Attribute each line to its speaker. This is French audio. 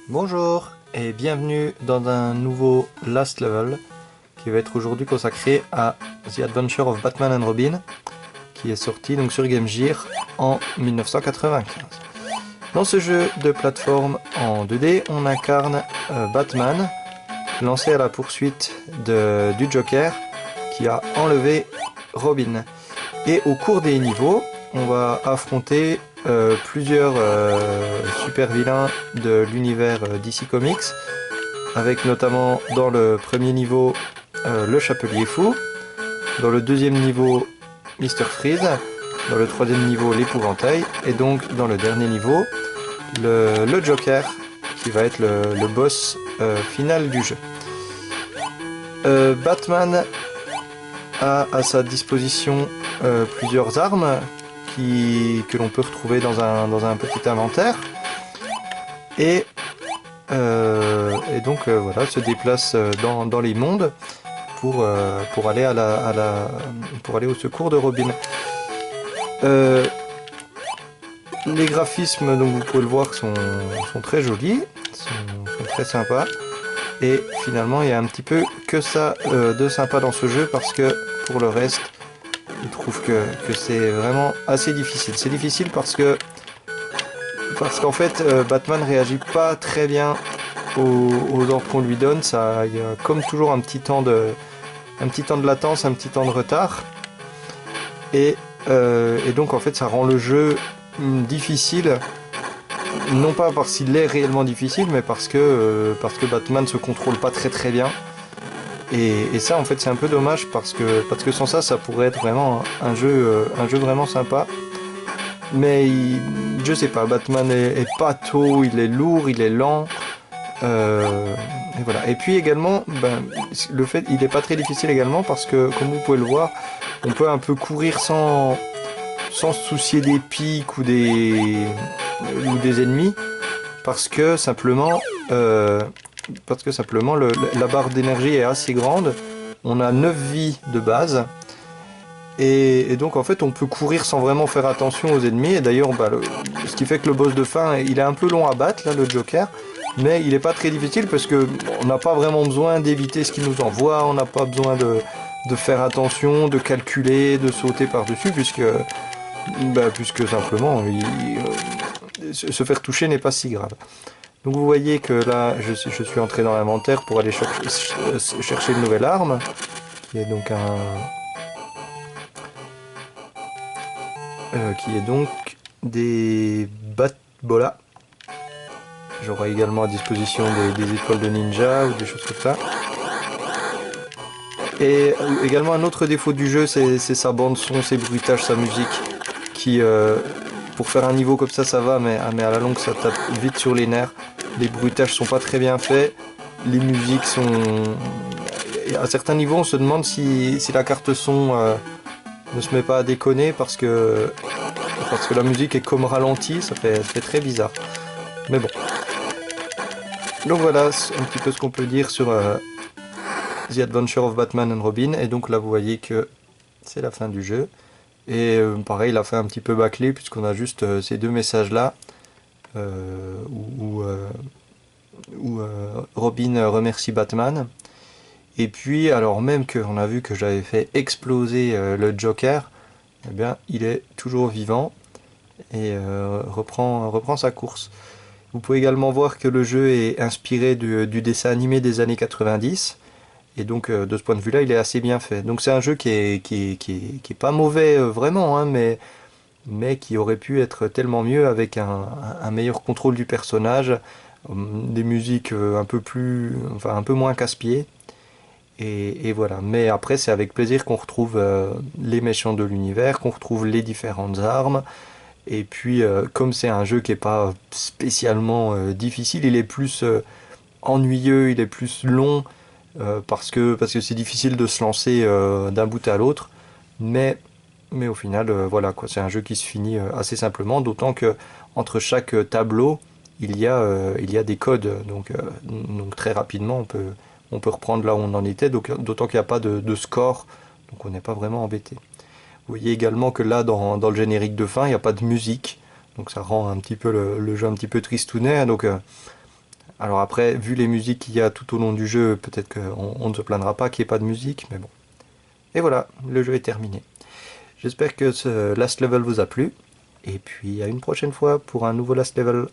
Speaker 1: Bonjour et bienvenue dans un nouveau Last Level qui va être aujourd'hui consacré à The Adventure of Batman and Robin qui est sorti donc sur Game Gear en 1995. Dans ce jeu de plateforme en 2D, on incarne Batman lancé à la poursuite du Joker qui a enlevé Robin. Et au cours des niveaux, on va affronter plusieurs super vilains de l'univers DC Comics, avec notamment dans le premier niveau le Chapelier Fou, dans le deuxième niveau Mr. Freeze, dans le troisième niveau l'Épouvantail, et donc dans le dernier niveau le Joker, qui va être le boss final du jeu. Batman a à sa disposition plusieurs armes que l'on peut retrouver dans un petit inventaire et donc voilà, se déplace dans les mondes pour aller pour aller au secours de Robin. Les graphismes, donc vous pouvez le voir, sont très jolis, sont très sympas. Et finalement, il y a un petit peu que ça de sympa dans ce jeu, parce que pour le reste, je trouve que c'est vraiment assez difficile. C'est difficile parce qu'en fait, Batman réagit pas très bien aux ordres qu'on lui donne. Il y a comme toujours un petit temps de latence, un petit temps de retard. Et donc en fait, ça rend le jeu difficile. Non pas parce qu'il est réellement difficile, mais parce que Batman se contrôle pas très bien. Et ça, en fait, c'est un peu dommage parce que sans ça, ça pourrait être vraiment un jeu vraiment sympa. Mais je sais pas, Batman est pâteau, il est lourd, il est lent. Et voilà. Et puis également, le fait, il est pas très difficile également parce que, comme vous pouvez le voir, on peut un peu courir sans se soucier des pics ou des ennemis, parce que simplement la barre d'énergie est assez grande. On a 9 vies de base et donc en fait on peut courir sans vraiment faire attention aux ennemis. Et d'ailleurs ce qui fait que le boss de fin, il est un peu long à battre là, le Joker, mais il est pas très difficile parce que on n'a pas vraiment besoin d'éviter ce qu'il nous envoie, on n'a pas besoin de faire attention, de calculer, de sauter par-dessus, puisque simplement se faire toucher n'est pas si grave. Donc vous voyez que là je suis entré dans l'inventaire pour aller chercher une nouvelle arme, qui est donc des Batbola. J'aurai également à disposition des étoiles de ninja ou des choses comme ça. Et également un autre défaut du jeu, c'est sa bande son, ses bruitages, sa musique, qui pour faire un niveau comme ça va, mais à la longue ça tape vite sur les nerfs. Les bruitages sont pas très bien faits, les musiques sont... À certains niveaux on se demande si la carte son ne se met pas à déconner, parce que la musique est comme ralentie, ça fait très bizarre. Mais bon. Donc voilà, c'est un petit peu ce qu'on peut dire sur The Adventure of Batman and Robin. Et donc là vous voyez que c'est la fin du jeu. Et pareil, la fin un petit peu bâclée, puisqu'on a juste ces deux messages là où Robin remercie Batman. Et puis, alors même qu'on a vu que j'avais fait exploser le Joker, eh bien, il est toujours vivant et reprend sa course. Vous pouvez également voir que le jeu est inspiré du dessin animé des années 90. Et donc, de ce point de vue-là, il est assez bien fait. Donc c'est un jeu qui est pas mauvais vraiment, hein, mais qui aurait pu être tellement mieux avec un meilleur contrôle du personnage, des musiques un peu moins casse-pied. Et voilà. Mais après, c'est avec plaisir qu'on retrouve les méchants de l'univers, qu'on retrouve les différentes armes. Et puis, comme c'est un jeu qui est pas spécialement difficile, il est plus ennuyeux, il est plus long, parce que c'est difficile de se lancer d'un bout à l'autre. Mais au final, voilà quoi, c'est un jeu qui se finit assez simplement, d'autant que entre chaque tableau, il y a des codes, donc très rapidement on peut reprendre là où on en était, d'autant qu'il n'y a pas de score, donc on n'est pas vraiment embêté. Vous voyez également que là, dans le générique de fin, il n'y a pas de musique, donc ça rend un petit peu le jeu un petit peu tristounet, donc Alors après, vu les musiques qu'il y a tout au long du jeu, peut-être qu'on ne se plaindra pas qu'il n'y ait pas de musique, mais bon. Et voilà, le jeu est terminé. J'espère que ce Last Level vous a plu, et puis à une prochaine fois pour un nouveau Last Level.